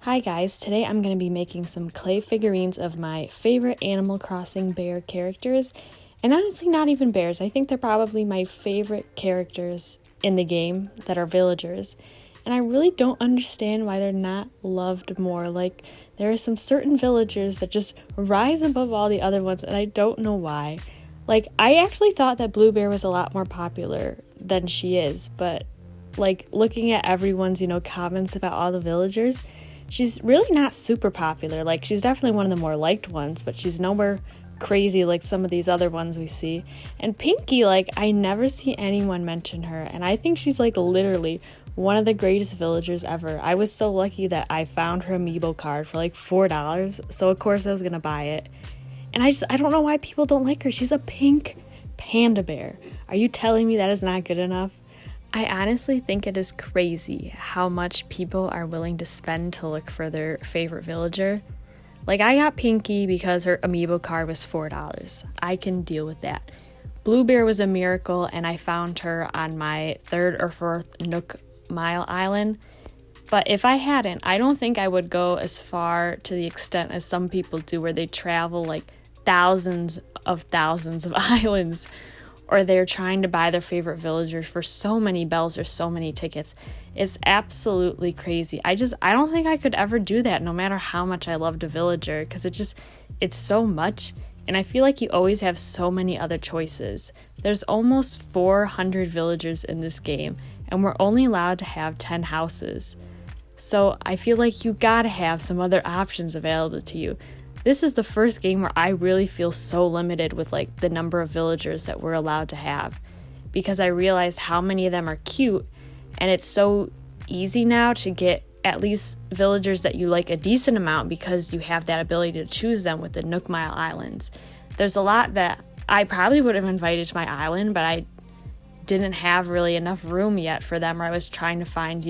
Hi guys, today I'm going to be making some clay figurines of my favorite Animal Crossing bear characters, and honestly not even bears. I think they're probably my favorite characters in the game that are villagers, and I really don't understand why they're not loved more. Like, there are some certain villagers that just rise above all the other ones, and I don't know why. Like, I actually thought that Bluebear was a lot more popular than she is, but like looking at everyone's, comments about all the villagers, she's really not super popular. Like, she's definitely one of the more liked ones, but she's nowhere crazy like some of these other ones we see. And Pinky, like, I never see anyone mention her, and I think she's like literally one of the greatest villagers ever. I was so lucky that I found her amiibo card for like $4, so of course I was gonna buy it. And I don't know why people don't like her. She's a pink panda bear. Are you telling me that is not good enough? I honestly think it is crazy how much people are willing to spend to look for their favorite villager. Like, I got Pinky because her amiibo card was $4. I can deal with that. Bluebear was a miracle, and I found her on my 3rd or 4th Nook Mile Island. But if I hadn't, I don't think I would go as far to the extent as some people do, where they travel like thousands of islands, or they're trying to buy their favorite villagers for so many bells or so many tickets. It's absolutely crazy. I don't think I could ever do that, no matter how much I loved a villager, because it's so much, and I feel like you always have so many other choices. There's almost 400 villagers in this game, and we're only allowed to have 10 houses. So I feel like you gotta have some other options available to you. This is the first game where I really feel so limited with like the number of villagers that we're allowed to have, because I realize how many of them are cute, and it's so easy now to get at least villagers that you like a decent amount because you have that ability to choose them with the Nook Mile Islands. There's a lot that I probably would have invited to my island, but I didn't have really enough room yet for them, or I was trying to find,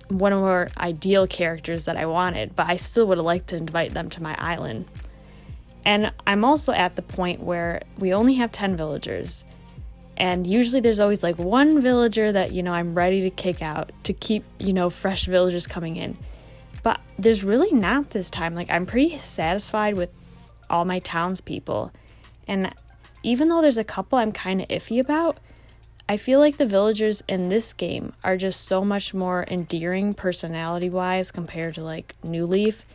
one of more ideal characters that I wanted, but I still would have liked to invite them to my island. And I'm also at the point where we only have 10 villagers, and usually there's always like one villager that, I'm ready to kick out to keep, fresh villagers coming in. But there's really not this time. Like, I'm pretty satisfied with all my townspeople, and even though there's a couple I'm kind of iffy about, I feel like the villagers in this game are just so much more endearing personality-wise compared to like New Leaf,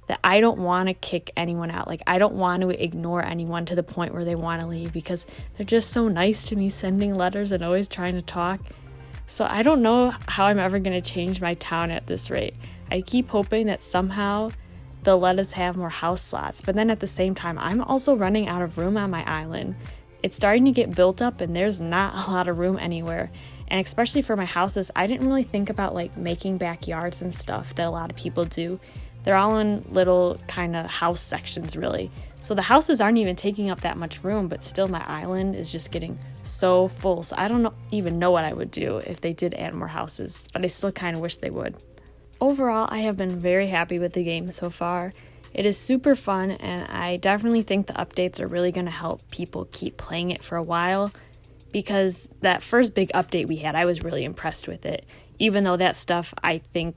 that I don't want to kick anyone out. Like, I don't want to ignore anyone to the point where they want to leave, because they're just so nice to me, sending letters and always trying to talk. So I don't know how I'm ever going to change my town at this rate. I keep hoping that somehow they'll let us have more house slots, but then at the same time, I'm also running out of room on my island. It's starting to get built up, and there's not a lot of room anywhere. And especially for my houses, I didn't really think about like making backyards and stuff that a lot of people do. They're all in little kind of house sections, really. So the houses aren't even taking up that much room, but still my island is just getting so full. So I don't even know what I would do if they did add more houses, but I still kind of wish they would. Overall, I have been very happy with the game so far. It is super fun, and I definitely think the updates are really going to help people keep playing it for a while, because that first big update we had, I was really impressed with it. Even though that stuff, I think,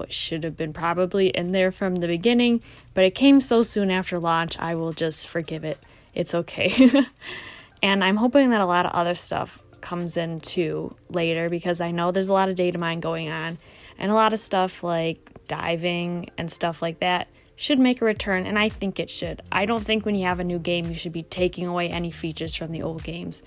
should have been probably in there from the beginning, but it came so soon after launch, I will just forgive it. It's okay. And I'm hoping that a lot of other stuff comes in too later, because I know there's a lot of data mine going on, and a lot of stuff like diving and stuff like that should make a return, and I think it should. I don't think when you have a new game, you should be taking away any features from the old games.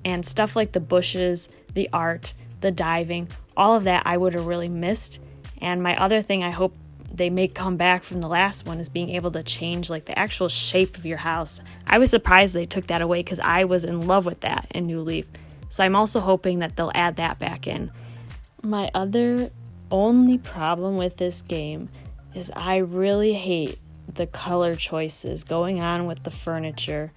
And stuff like the bushes, the art, the diving, all of that I would have really missed. And my other thing I hope they may come back from the last one is being able to change like the actual shape of your house. I was surprised they took that away, because I was in love with that in New Leaf. So I'm also hoping that they'll add that back in. My other only problem with this game is I really hate the color choices going on with the furniture,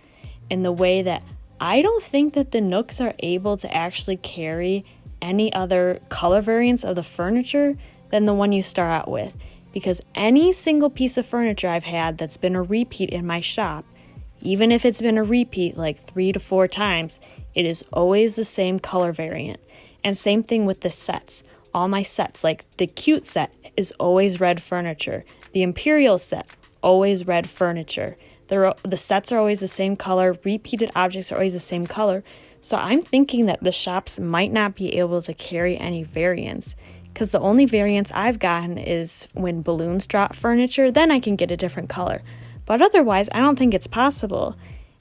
in the way that I don't think that the Nooks are able to actually carry any other color variants of the furniture than the one you start out with, because any single piece of furniture I've had that's been a repeat in my shop, even if it's been a repeat like 3 to 4 times, it is always the same color variant. And same thing with the sets. all my sets. Like the cute set is always red furniture. The Imperial set, always red furniture. The sets are always the same color. Repeated objects are always the same color. So I'm thinking that the shops might not be able to carry any variants, because the only variants I've gotten is when balloons drop furniture, then I can get a different color. But otherwise, I don't think it's possible.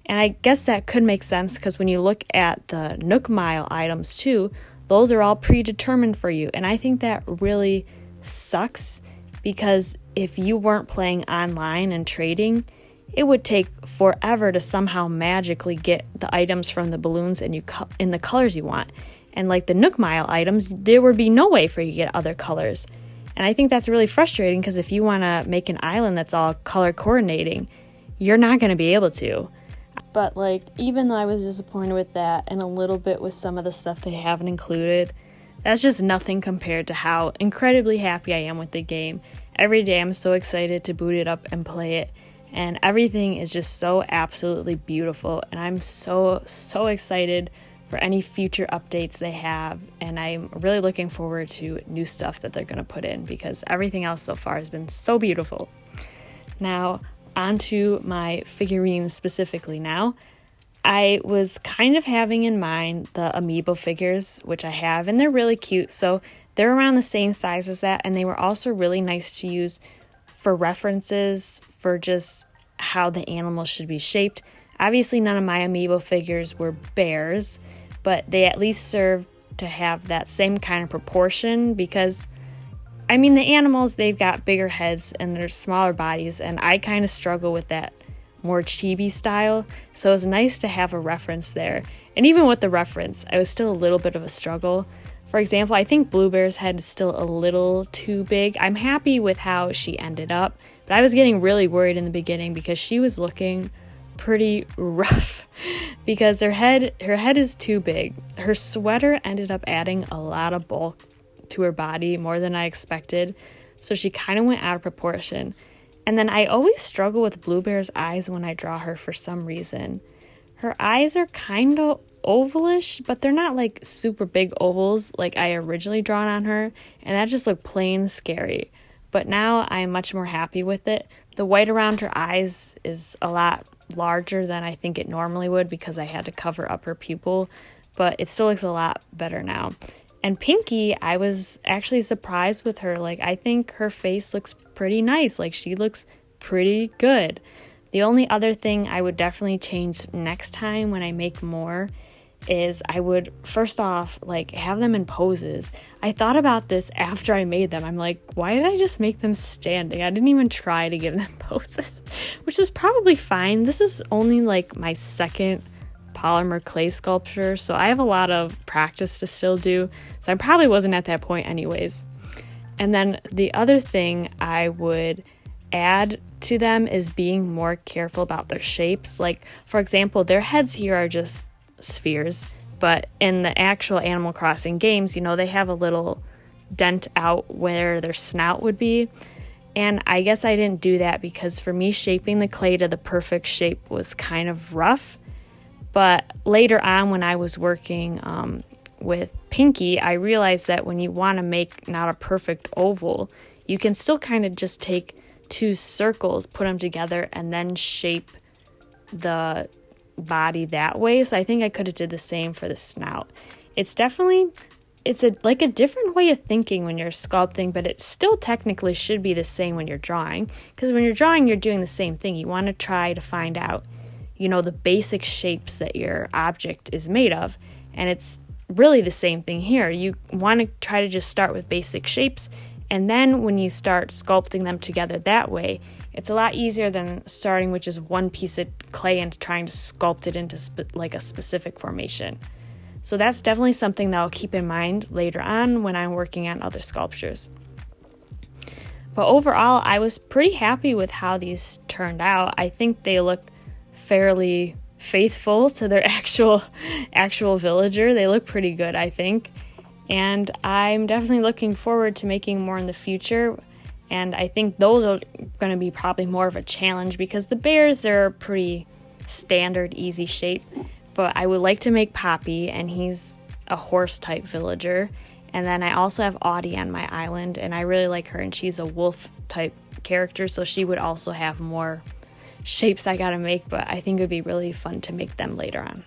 And I guess that could make sense, because when you look at the Nook Mile items too, those are all predetermined for you. And I think that really sucks, because if you weren't playing online and trading, it would take forever to somehow magically get the items from the balloons and in the colors you want. And like the Nook Mile items, there would be no way for you to get other colors. And I think that's really frustrating, because if you want to make an island that's all color coordinating, you're not going to be able to. But like, even though I was disappointed with that and a little bit with some of the stuff they haven't included, that's just nothing compared to how incredibly happy I am with the game. Every day I'm so excited to boot it up and play it. And everything is just so absolutely beautiful. And I'm so excited for any future updates they have. And I'm really looking forward to new stuff that they're going to put in, because everything else so far has been so beautiful. Now, onto my figurines specifically now. I was kind of having in mind the amiibo figures, which I have, and they're really cute. So they're around the same size as that. And they were also really nice to use for references for just how the animals should be shaped. Obviously, none of my amiibo figures were bears, but they at least served to have that same kind of proportion, because, I mean, the animals, they've got bigger heads and they're smaller bodies, and I kind of struggle with that more chibi style, so it's nice to have a reference there. And even with the reference, I was still a little bit of a struggle. For example, I think Bluebear's head is still a little too big. I'm happy with how she ended up, but I was getting really worried in the beginning, because she was looking pretty rough because her head is too big. Her sweater ended up adding a lot of bulk to her body, more than I expected, so she kind of went out of proportion. And then I always struggle with Bluebear's eyes when I draw her for some reason. Her eyes are kind of ovalish, but they're not like super big ovals like I originally drawn on her, and that just looked plain scary. But now I'm much more happy with it. The white around her eyes is a lot larger than I think it normally would, because I had to cover up her pupil, but it still looks a lot better now. And Pinky, I was actually surprised with her. Like, I think her face looks pretty nice. Like, she looks pretty good. The only other thing I would definitely change next time when I make more is I would, first off, like, have them in poses. I thought about this after I made them. I'm like, why did I just make them standing? I didn't even try to give them poses, which is probably fine. This is only like my second polymer clay sculpture, so I have a lot of practice to still do, so I probably wasn't at that point anyways. And then the other thing I would add to them is being more careful about their shapes. Like, for example, their heads here are just spheres, but in the actual Animal Crossing games, you know, they have a little dent out where their snout would be. And I guess I didn't do that because for me, shaping the clay to the perfect shape was kind of rough. But later on, when I was working with Pinky, I realized that when you want to make not a perfect oval, you can still kind of just take two circles, put them together, and then shape the body that way. So I think I could have did the same for the snout. It's like a different way of thinking when you're sculpting, but it still technically should be the same when you're drawing, because when you're drawing, you're doing the same thing. You want to try to find out, you know, the basic shapes that your object is made of, and it's really the same thing here. You want to try to just start with basic shapes, and then when you start sculpting them together that way, it's a lot easier than starting with just one piece of clay and trying to sculpt it into like a specific formation. So that's definitely something that I'll keep in mind later on when I'm working on other sculptures. But overall, I was pretty happy with how these turned out. I think they look fairly faithful to their actual villager. They look pretty good, I think. And I'm definitely looking forward to making more in the future. And I think those are going to be probably more of a challenge because the bears, they're a pretty standard, easy shape. But I would like to make Poppy, and he's a horse-type villager. And then I also have Audie on my island, and I really like her, and she's a wolf type character, so she would also have more shapes I gotta make, but I think it would be really fun to make them later on.